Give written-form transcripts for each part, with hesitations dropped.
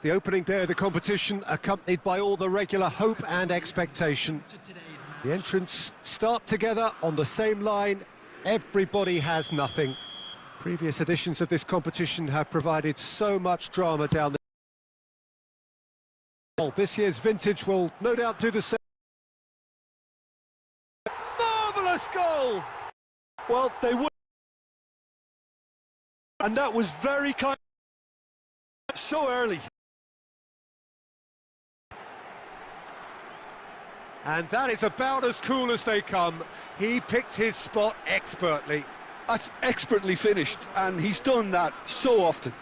The opening day of the competition, accompanied by all the regular hope and expectation. The entrants start together on the same line. Everybody has nothing. Previous editions of this competition have provided so much drama down the... Well, this year's vintage will no doubt do the same. Marvellous goal! Well, they would. And that was very kind. So early. And that is about as cool as they come. He picked his spot expertly. That's expertly finished, and he's done that so often.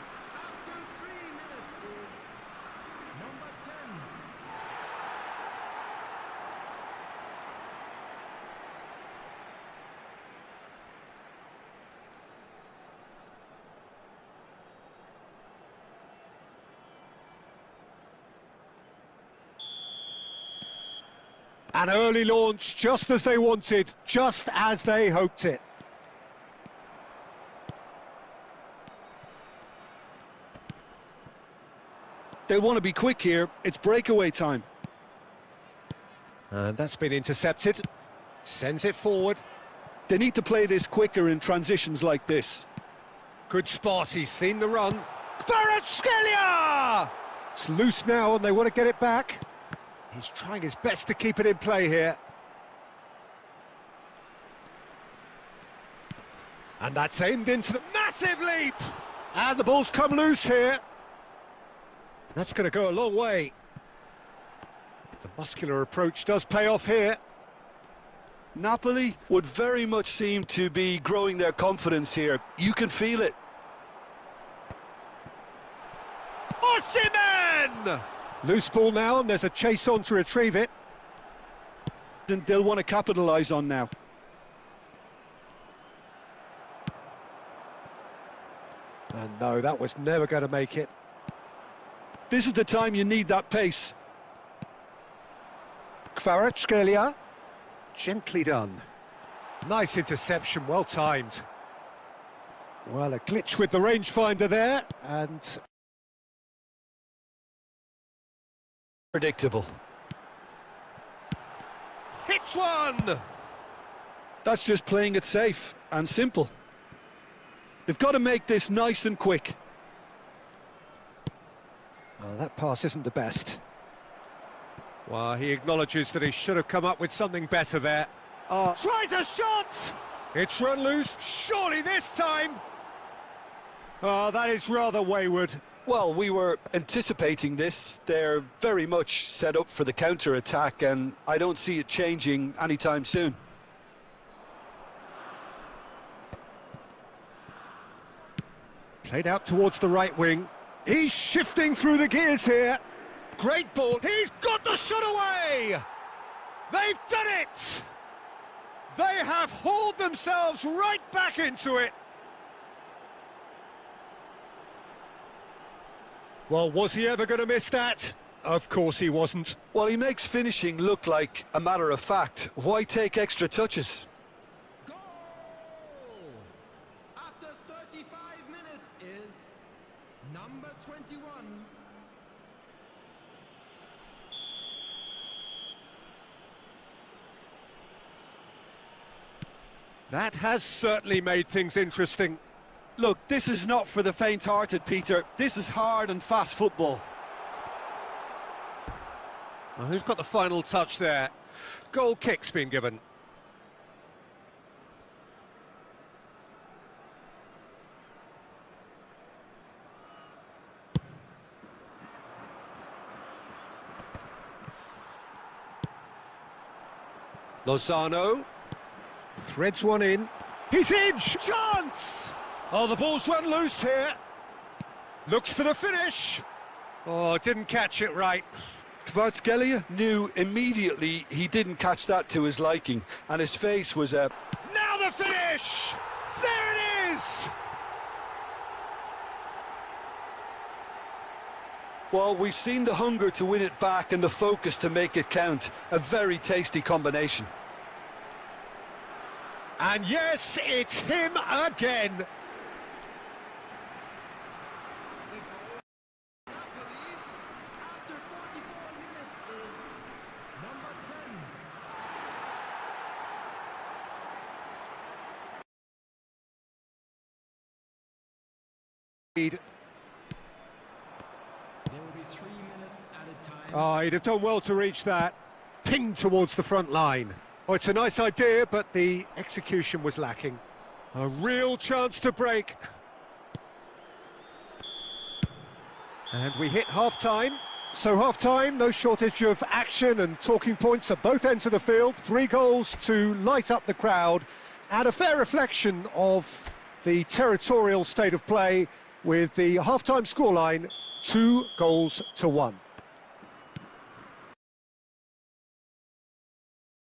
An early launch, just as they wanted, just as they hoped it. They'll want to be quick here. It's breakaway time. And that's been intercepted. Sends it forward. They need to play this quicker in transitions like this. Good spot, he's seen the run. Kvaratskhelia! It's loose now and they want to get it back. He's trying his best to keep it in play here. And that's aimed into the massive leap! And the ball's come loose here. That's going to go a long way. The muscular approach does pay off here. Napoli would very much seem to be growing their confidence here. You can feel it. Osimhen! Loose ball now, and there's a chase on to retrieve it. And they'll want to capitalise on now. And no, that was never going to make it. This is the time you need that pace. Kvaratskhelia, gently done. Nice interception, well timed. Well, a glitch with the rangefinder there, and... predictable. Hits one! That's just playing it safe and simple. They've got to make this nice and quick. Oh, that pass isn't the best. Well, he acknowledges that he should have come up with something better there. Tries a shot! It's run loose, surely this time! Oh, that is rather wayward. Well, we were anticipating this. They're very much set up for the counter-attack, and I don't see it changing anytime soon. Played out towards the right wing. He's shifting through the gears here. Great ball. He's got the shot away! They've done it! They have hauled themselves right back into it. Well, was he ever going to miss that? Of course he wasn't. Well, he makes finishing look like a matter of fact. Why take extra touches? Goal! After 35 minutes is number 21. That has certainly made things interesting. Look, this is not for the faint-hearted, Peter. This is hard and fast football. Oh, who's got the final touch there? Goal kick's been given. Lozano threads one in. He's in! Chance! Oh, the ball's run loose here. Looks for the finish. Oh, didn't catch it right. Kvaratskhelia knew immediately he didn't catch that to his liking, and his face was a... Now the finish! There it is! Well, we've seen the hunger to win it back and the focus to make it count. A very tasty combination. And yes, it's him again. Lead. There will be 3 minutes at a time. Oh, he'd have done well to reach that. Pinged towards the front line. Oh, it's a nice idea, but the execution was lacking. A real chance to break. And we hit half-time. So half-time, no shortage of action and talking points at both ends of the field. 3 goals to light up the crowd, and a fair reflection of the territorial state of play with the half-time scoreline 2-1.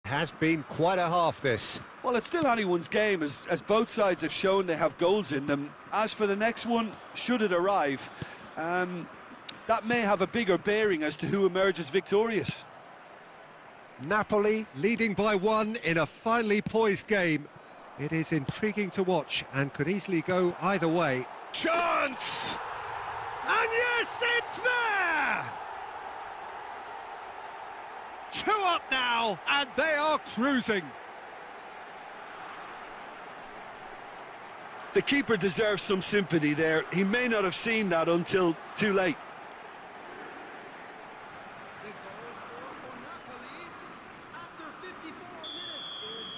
Has been quite a half, this. Well, it's still anyone's game, as both sides have shown they have goals in them. As for the next one, should it arrive, that may have a bigger bearing as to who emerges victorious. Napoli leading by 1 in a finely poised game. It is intriguing to watch and could easily go either way. Chance! And yes, it's there! 2 up now, and they are cruising. The keeper deserves some sympathy there. He may not have seen that until too late. The goal scored for Napoli after 54 minutes is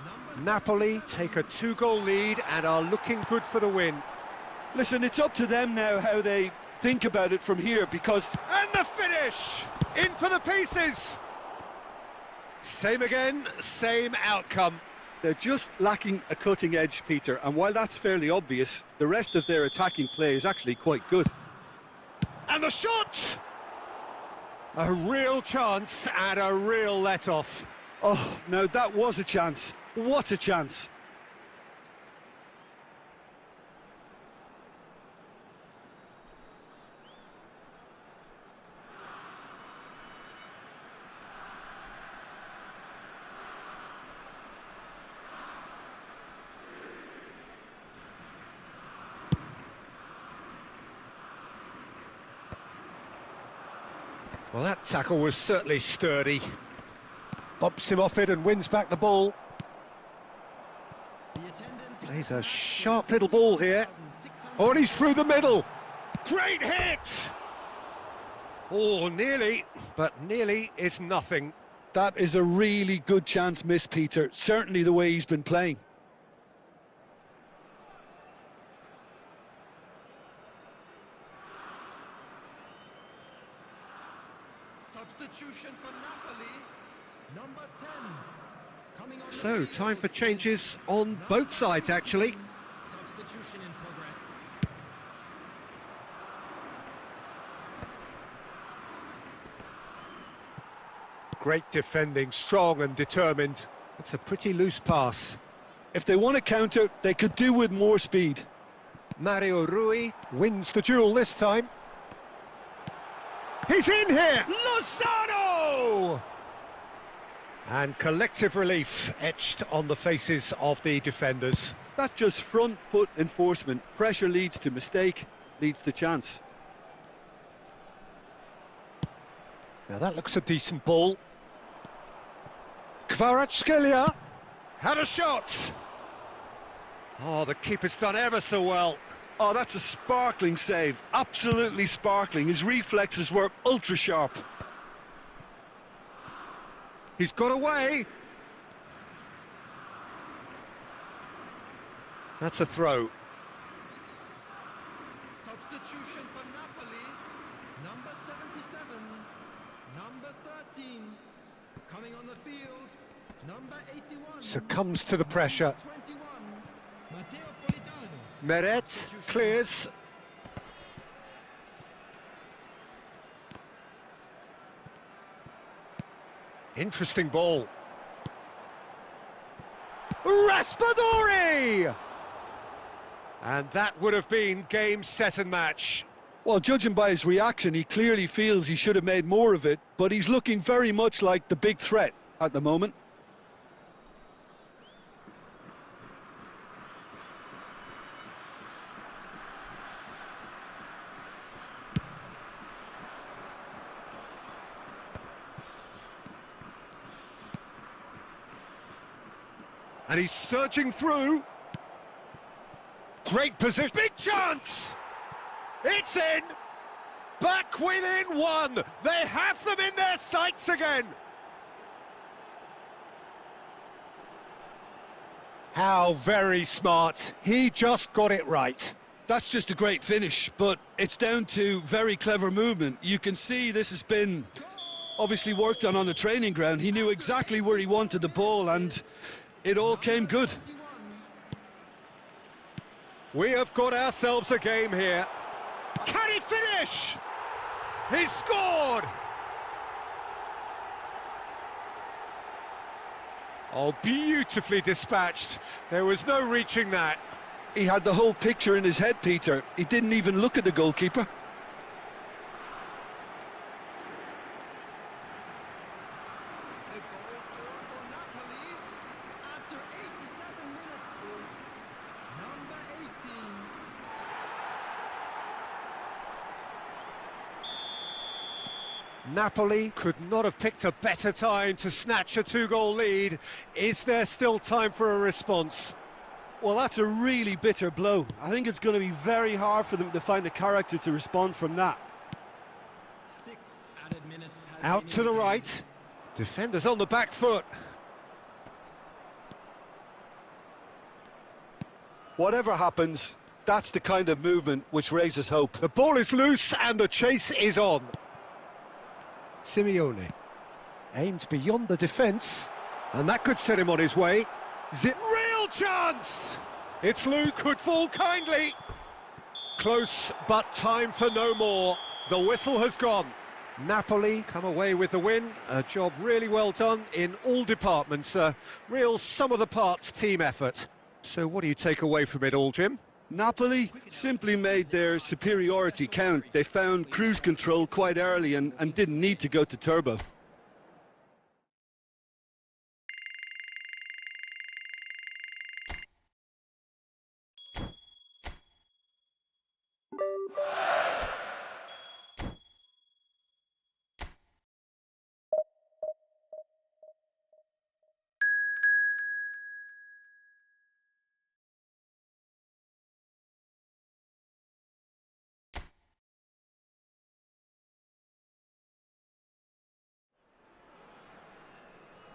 number Napoli 77. take a 2-goal lead and are looking good for the win. Listen, it's up to them now how they think about it from here, because... And the finish! In for the pieces! Same again, same outcome. They're just lacking a cutting edge, Peter, and while that's fairly obvious, the rest of their attacking play is actually quite good. And the shot! A real chance and a real let-off. Oh, now that was a chance. What a chance. Well, that tackle was certainly sturdy. Bumps him off it and wins back the ball. The attendance Plays a sharp little ball here. Oh, and he's through the middle. Great hit! Oh, nearly, but nearly is nothing. That is a really good chance missed, Peter. Certainly the way he's been playing. Substitution for Napoli, number 10. Coming on the So, field. time for changes on both sides, actually. Substitution in progress. Great defending, strong and determined. It's a pretty loose pass. If they want to counter, they could do with more speed. Mario Rui wins the duel this time. He's in here! Lozano! And collective relief etched on the faces of the defenders. That's just front foot enforcement. Pressure leads to mistake, leads to chance. Now that looks a decent ball. Kvaratskhelia had a shot. Oh, the keeper's done ever so well. Oh, that's a sparkling save. Absolutely sparkling. His reflexes were ultra sharp. He's got away. That's a throw. Substitution for Napoli, number 77, number 13. Coming on the field, number 81. Succumbs to the pressure. 21, Matteo Politano. Meret clears. Interesting ball. Raspadori! And that would have been game, set and match. Well, judging by his reaction, he clearly feels he should have made more of it, but he's looking very much like the big threat at the moment. And he's surging through. Great position, big chance! It's in! Back within one! They have them in their sights again! How very smart. He just got it right. That's just a great finish, but it's down to very clever movement. You can see this has been obviously worked on the training ground. He knew exactly where he wanted the ball, and it all came good. We have got ourselves a game here. Can he finish? He scored! Oh, beautifully dispatched. There was no reaching that. He had the whole picture in his head, Peter. He didn't even look at the goalkeeper. The goal scored for Napoli after 87 minutes is number 18. Napoli could not have picked a better time to snatch a two-goal lead. Is there still time for a response? Well, that's a really bitter blow. I think it's going to be very hard for them to find the character to respond from that. 6 added minutes has Out been to the indicated. right. Defenders on the back foot. Whatever happens, that's the kind of movement which raises hope. The ball is loose and the chase is on. Simeone aimed beyond the defence, and that could set him on his way. Real chance! It's loose, could fall kindly. Close, but time for no more. The whistle has gone. Napoli come away with the win. A job really well done in all departments. A real sum-of-the-parts team effort. So what do you take away from it all, Jim? Napoli simply made their superiority count. They found cruise control quite early and didn't need to go to turbo.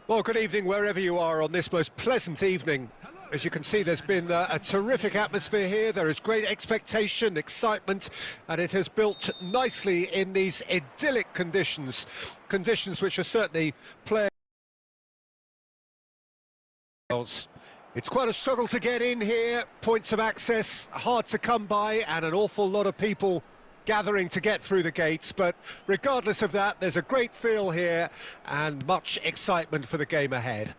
Well, good evening wherever you are on this most pleasant evening. As you can see, there's been a terrific atmosphere here. There is great expectation, excitement, and it has built nicely in these idyllic conditions. Conditions which are certainly playing. It's quite a struggle to get in here. Points of access hard to come by, and an awful lot of people gathering to get through the gates, but regardless of that, there's a great feel here and much excitement for the game ahead.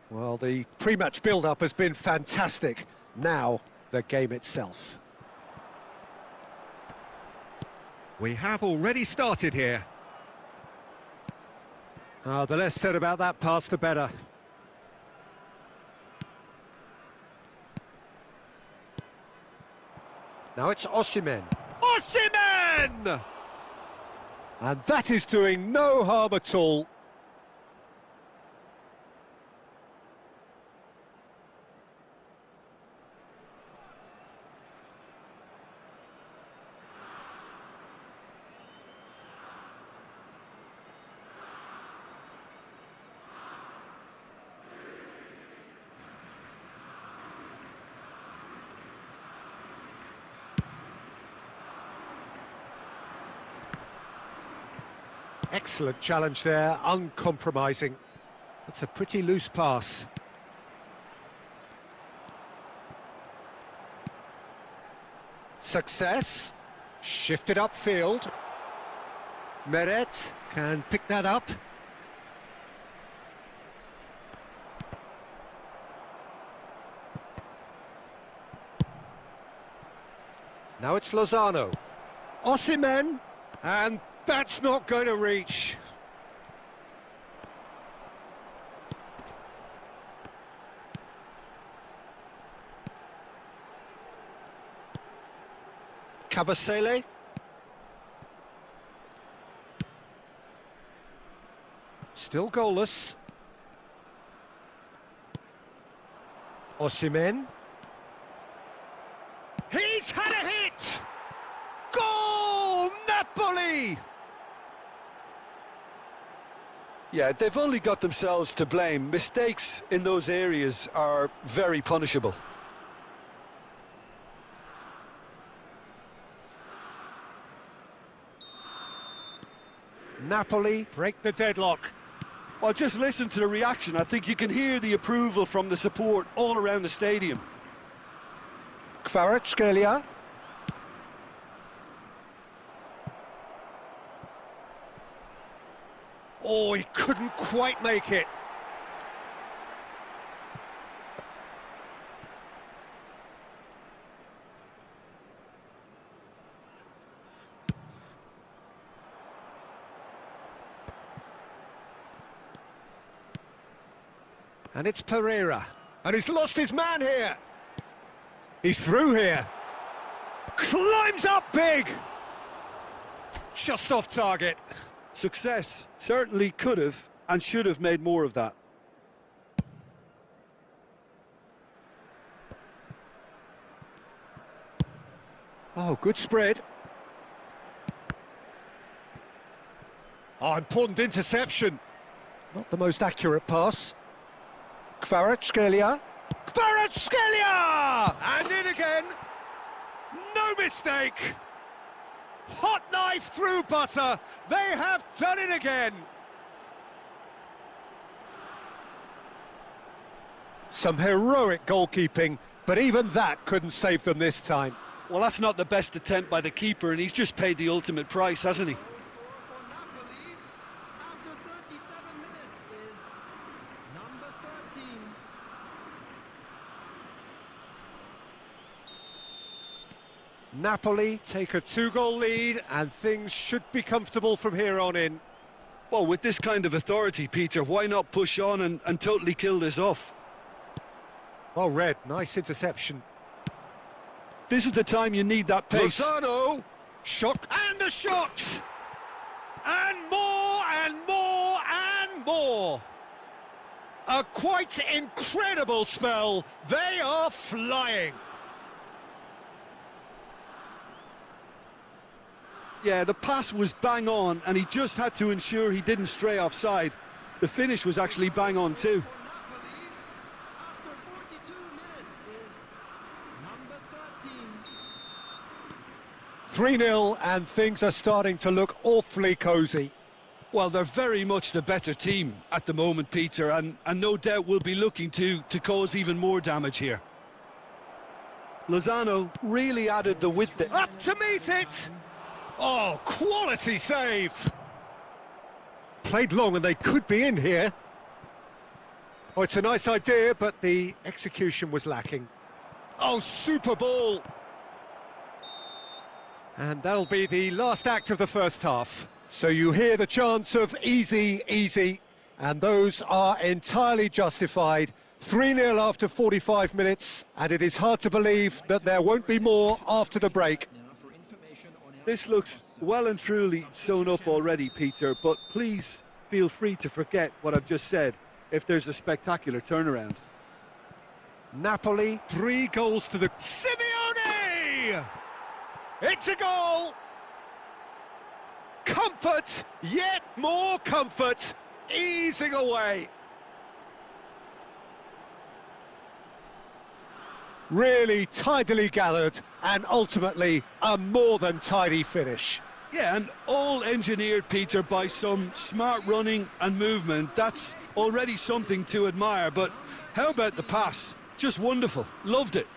Well, the pre-match build-up has been fantastic. Now, the game itself. We have already started here. The less said about that pass, the better. Now it's Osimhen. Osimhen! And that is doing no harm at all. Excellent challenge there, uncompromising. That's a pretty loose pass. Success. Shifted upfield. Meret can pick that up. Now it's Lozano. Osimhen, and that's not going to reach. Kabasele. Still goalless. Osimhen. He's had a hit! Goal! Napoli! Yeah, they've only got themselves to blame. Mistakes in those areas are very punishable. Napoli break the deadlock. Well, just listen to the reaction. I think you can hear the approval from the support all around the stadium. Kvaratskhelia. Oh, he couldn't quite make it. And it's Pereira. And he's lost his man here. He's through here. Climbs up big. Just off target. Success certainly could have and should have made more of that. Oh, good spread. Oh, important interception. Not the most accurate pass. Kvaratskhelia. Kvaratskhelia! And in again. No mistake. Hot knife through butter. They have done it again. Some heroic goalkeeping, but even that couldn't save them this time. Well, that's not the best attempt by the keeper, and he's just paid the ultimate price, hasn't he? Goal for Napoli after 37 minutes is number 13. Napoli take a 2-goal lead, and things should be comfortable from here on in. Well, with this kind of authority, Peter, why not push on and totally kill this off? Well read, nice interception. This is the time you need that pace. Lozano, shot, and a shot! And more, and more, and more! A quite incredible spell. They are flying. Yeah, the pass was bang on, and he just had to ensure he didn't stray offside. The finish was actually bang on too. Napoli after 42 minutes is number 13. 3-0, and things are starting to look awfully cosy. Well, they're very much the better team at the moment, Peter, and no doubt will be looking to cause even more damage here. Lozano really added the width there. Up to meet it! Oh, quality save! Played long and they could be in here. Oh, it's a nice idea, but the execution was lacking. Oh, super ball! And that'll be the last act of the first half. So you hear the chants of easy, easy, and those are entirely justified. 3-0 after 45 minutes, and it is hard to believe that there won't be more after the break. This looks well and truly sewn up already, Peter, but please feel free to forget what I've just said if there's a spectacular turnaround. Napoli, 3 goals to the... Simeone! It's a goal! Comfort, yet more comfort, easing away. Really tidily gathered, and ultimately a more than tidy finish. Yeah, and all engineered, Peter, by some smart running and movement. That's already something to admire, but how about the pass? Just wonderful, loved it.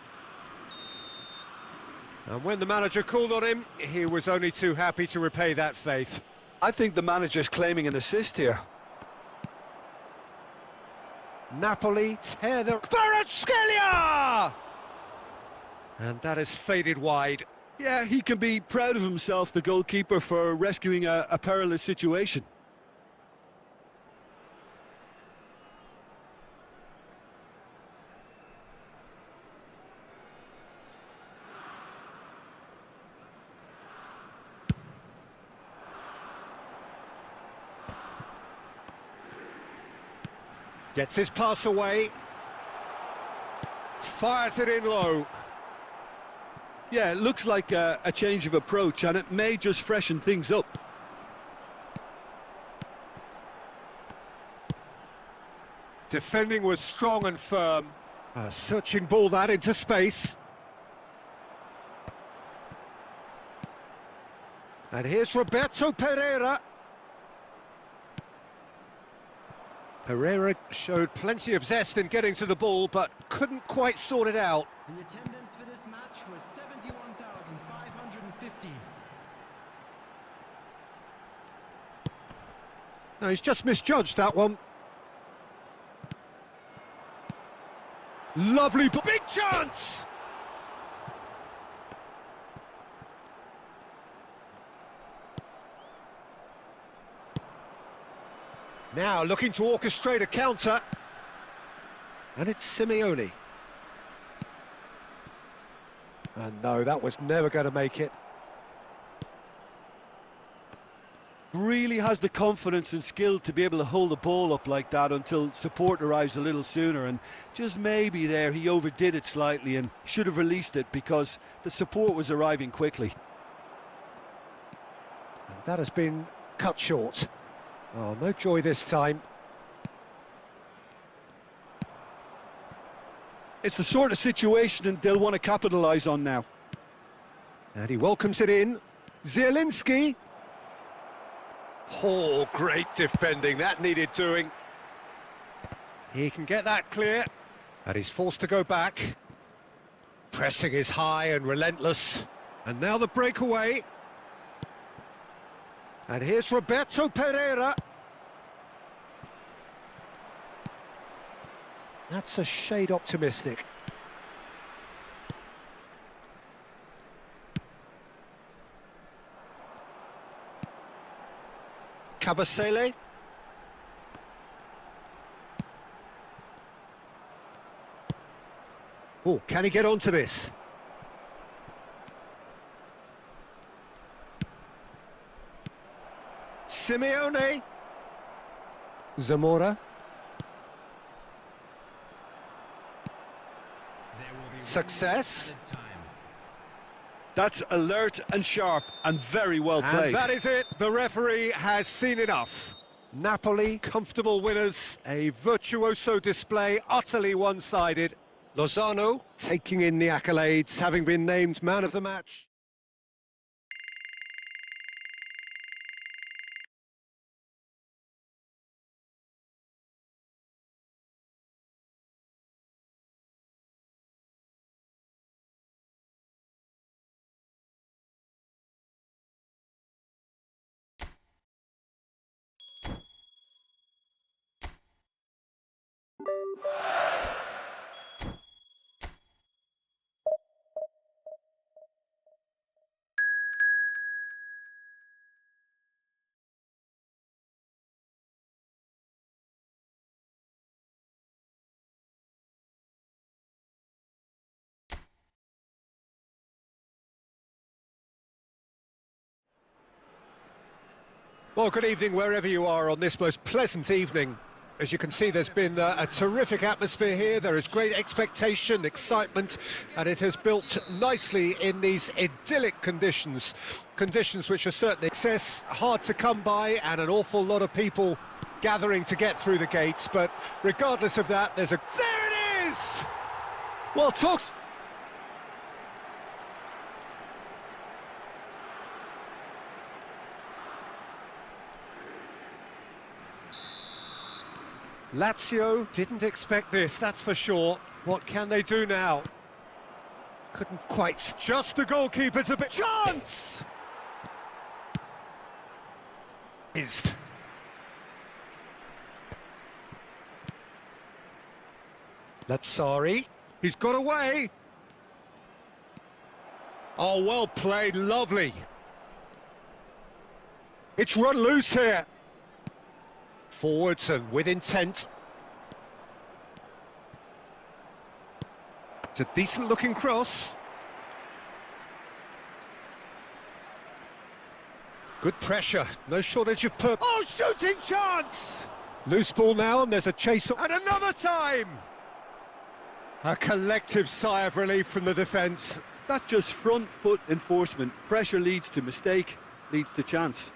And when the manager called on him, he was only too happy to repay that faith. I think the manager's claiming an assist here. Napoli tear the... Kvaratskhelia! And that has faded wide. Yeah, he can be proud of himself, the goalkeeper, for rescuing a perilous situation. Gets his pass away. fires it in low. Yeah, it looks like a change of approach, and it may just freshen things up. Defending was strong and firm. A searching ball that into space. And here's Roberto Pereira. Pereira showed plenty of zest in getting to the ball, but couldn't quite sort it out. The attendance for this match was 71,550. No, he's just misjudged that one. Lovely, big chance! Now looking to orchestrate a counter. And it's Simeone. And no, that was never going to make it. Really has the confidence and skill to be able to hold the ball up like that until support arrives a little sooner, and just maybe there he overdid it slightly and should have released it because the support was arriving quickly. And that has been cut short. Oh, no joy this time. It's the sort of situation they'll want to capitalise on now. And he welcomes it in. Zielinski. Oh, great defending, that needed doing. He can get that clear, and he's forced to go back. Pressing is high and relentless. And now the breakaway. And here's Roberto Pereira. That's a shade optimistic. Kabasele. Oh, can he get onto this? Simeone. Zamora. Success. That's alert and sharp and very well played. And that is it. The referee has seen enough. Napoli, comfortable winners. A virtuoso display, utterly one-sided. Lozano taking in the accolades, having been named man of the match. Well, good evening wherever you are on this most pleasant evening. As you can see, there's been a terrific atmosphere here. There is great expectation, excitement, and it has built nicely in these idyllic conditions. Conditions which are certainly excess, hard to come by, and an awful lot of people gathering to get through the gates. But regardless of that, there's a... There it is! Well, talks... Lazio didn't expect this, that's for sure. What can they do now? Couldn't quite. Just the goalkeeper's a bit... Chance! Lazzari. He's got away. Oh, well played, lovely. It's run loose here. Forwards and with intent. It's a decent-looking cross. Good pressure, no shortage of purpose. Oh, shooting chance! Loose ball now, and there's a chase. And another time! A collective sigh of relief from the defence. That's just front foot enforcement. Pressure leads to mistake, leads to chance.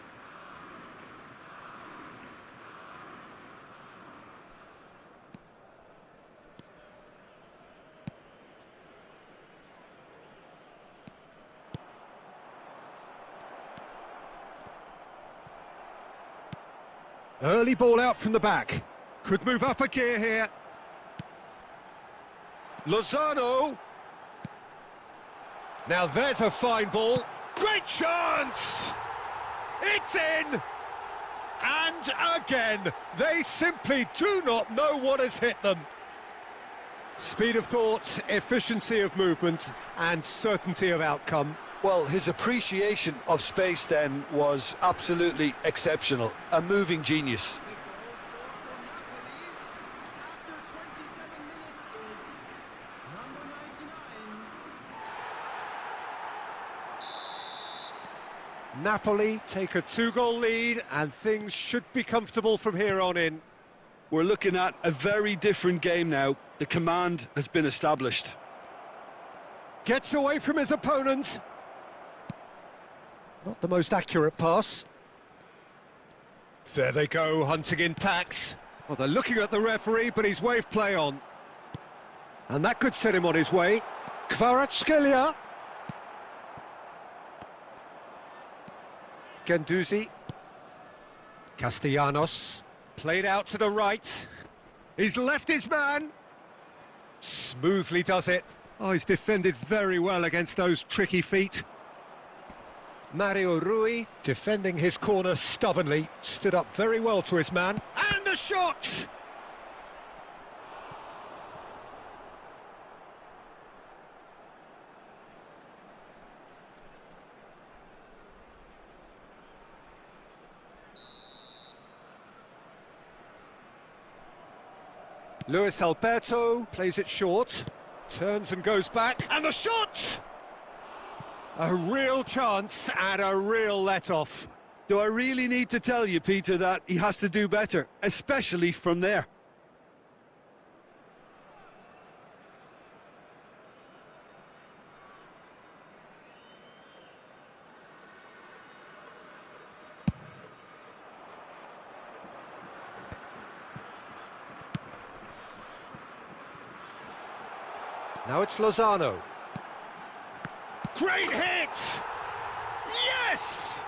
Early ball out from the back. Could move up a gear here. Lozano. Now there's a fine ball. Great chance! It's in! And again, they simply do not know what has hit them. Speed of thought, efficiency of movement, and certainty of outcome. Well, his appreciation of space then was absolutely exceptional. A moving genius. After 27 minutes is number 99. Napoli take a 2-goal lead, and things should be comfortable from here on in. We're looking at a very different game now. The command has been established. Gets away from his opponent. Not the most accurate pass. There they go, hunting in packs. Well, they're looking at the referee, but he's waved play on. And that could set him on his way. Kvaratskhelia. Guendouzi. Castellanos. Played out to the right. He's left his man. Smoothly does it. Oh, he's defended very well against those tricky feet. Mario Rui, defending his corner stubbornly, stood up very well to his man. And the shot! Luis Alberto plays it short, turns and goes back, and the shot! A real chance and a real let-off. Do I really need to tell you, Peter, that he has to do better, especially from there? Now it's Lozano. Great hit! Yes!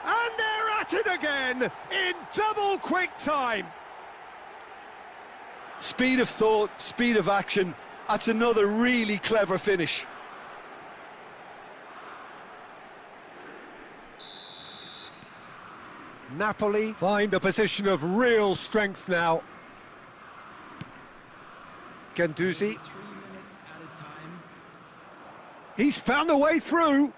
And they're at it again in double quick time. Speed of thought, speed of action. That's another really clever finish. Napoli find a position of real strength now. Guendouzi. 3 minutes at a time. He's found a way through.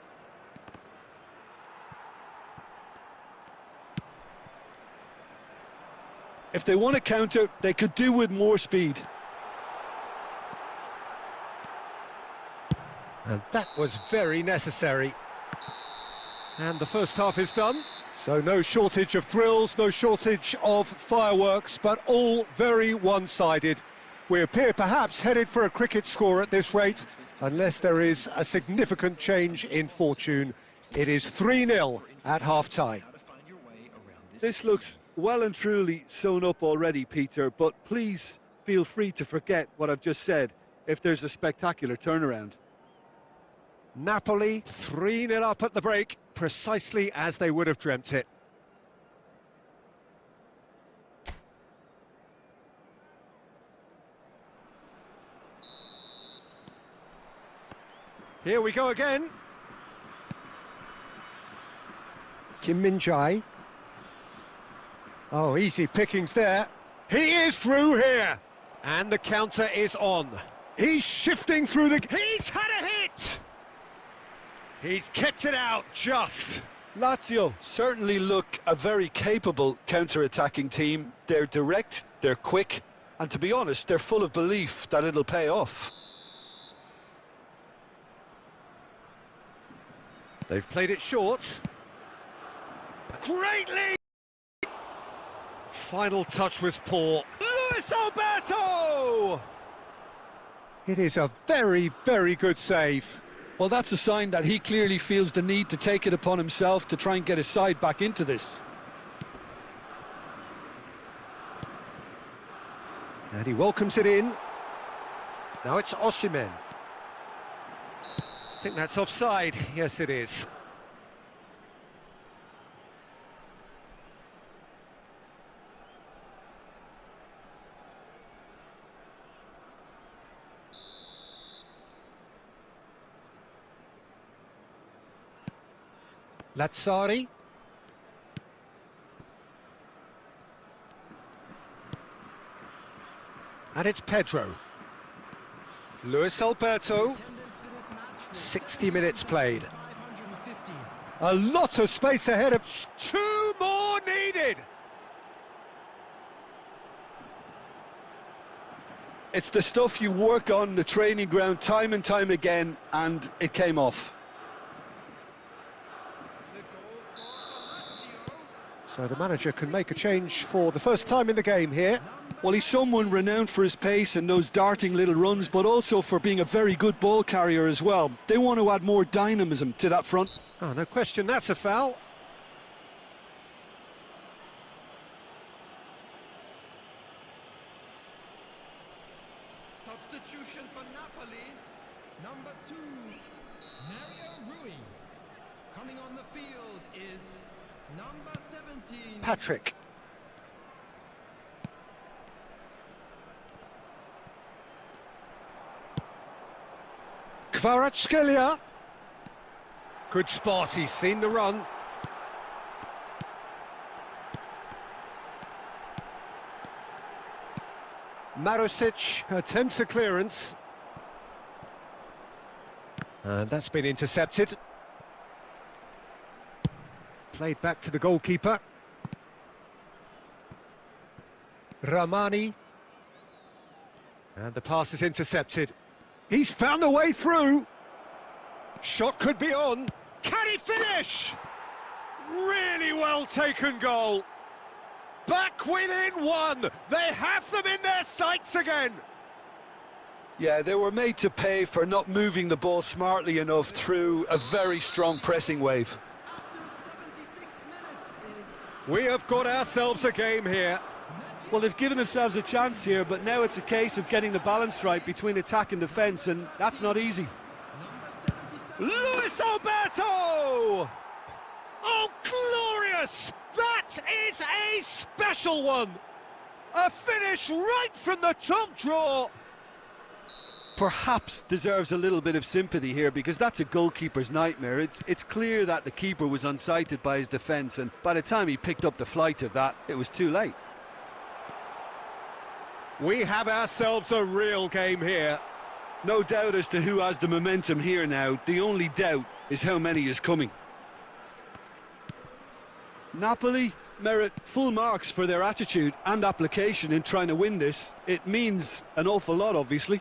If they want to counter, they could do with more speed. And that was very necessary. And the first half is done. So no shortage of thrills, no shortage of fireworks, but all very one-sided. We appear perhaps headed for a cricket score at this rate, unless there is a significant change in fortune. It is 3-0 at half-time. This looks well and truly sewn up already, Peter, but please feel free to forget what I've just said if there's a spectacular turnaround. Napoli 3-0 up at the break, precisely as they would have dreamt it. Here we go again. Kim Min-jae. Oh, easy pickings there. He is through here. And the counter is on. He's shifting through the... He's had a hit! He's kept it out just. Lazio certainly look a very capable counter-attacking team. They're direct, they're quick, and to be honest, they're full of belief that it'll pay off. They've played it short. Great lead! Final touch was poor. Luis Alberto! It is a very, very good save. Well, that's a sign that he clearly feels the need to take it upon himself to try and get his side back into this. And he welcomes it in. Now it's Osimhen. I think that's offside. Yes, it is. Lazzari. And it's Pedro. Luis Alberto. 60 minutes played. A lot of space ahead of... 2 more needed! It's the stuff you work on the training ground time and time again, and it came off. So the manager can make a change for the first time in the game here. Well, he's someone renowned for his pace and those darting little runs, but also for being a very good ball carrier as well. They want to add more dynamism to that front. Oh, no question, that's a foul. Substitution for Napoli, number 2, Mario Rui. Coming on the field is number 17. Patrick. Kvaratskhelia. Good spot, he's seen the run. Marusic attempts a clearance. And that's been intercepted. Played back to the goalkeeper. Ramani. And the pass is intercepted. He's found a way through. Shot could be on. Can he finish? Really well taken goal. Back within 1. They have them in their sights again. Yeah, they were made to pay for not moving the ball smartly enough through a very strong pressing wave. After 76 minutes is... We have got ourselves a game here. Well, they've given themselves a chance here, but now it's a case of getting the balance right between attack and defence, and that's not easy. Luis Alberto! Oh, glorious! That is a special one! A finish right from the top draw! Perhaps deserves a little bit of sympathy here, because that's a goalkeeper's nightmare. It's clear that the keeper was unsighted by his defence, and by the time he picked up the flight of that, it was too late. We have ourselves a real game here. No doubt as to who has the momentum here now. The only doubt is how many is coming. Napoli merit full marks for their attitude and application in trying to win this. It means an awful lot, obviously.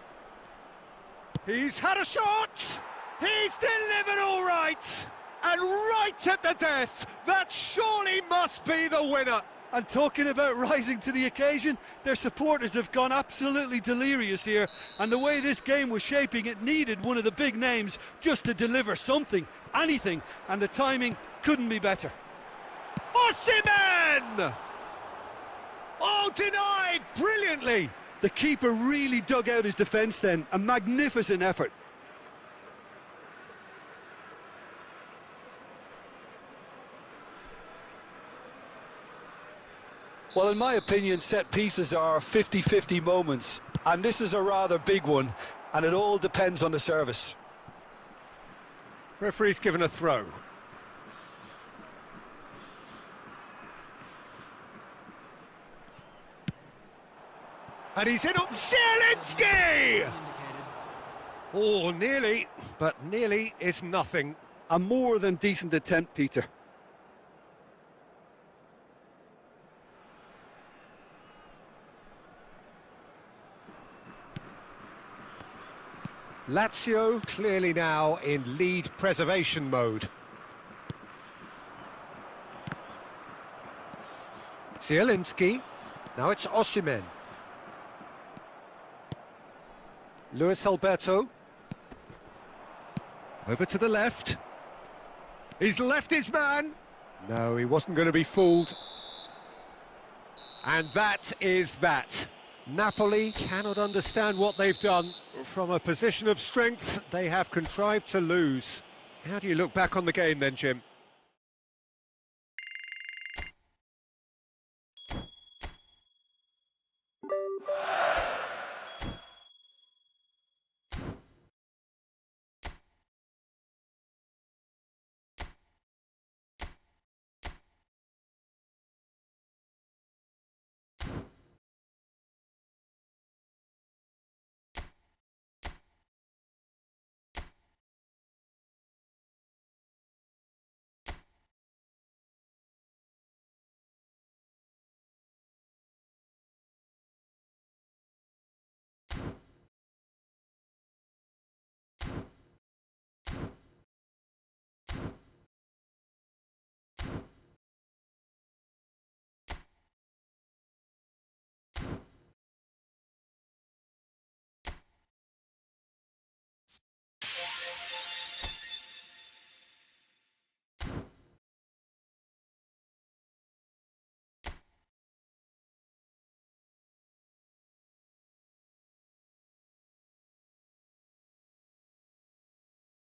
He's had a shot! He's delivered all right! And right at the death, that surely must be the winner! And talking about rising to the occasion, their supporters have gone absolutely delirious here, and the way this game was shaping, it needed one of the big names just to deliver something, anything, and the timing couldn't be better. Osimhen! Oh, denied brilliantly! The keeper really dug out his defence then, a magnificent effort. Well, in my opinion, set pieces are 50-50 moments, and this is a rather big one, and it all depends on the service. Referee's given a throw. And he's in on Zielinski! Oh, nearly, but nearly is nothing. A more than decent attempt, Peter. Lazio clearly now in lead preservation mode. Zielinski. Now it's Osimhen. Luis Alberto. Over to the left. He's left his man. No, he wasn't going to be fooled. And that is that. Napoli cannot understand what they've done. From a position of strength, they have contrived to lose. How do you look back on the game then, Jim?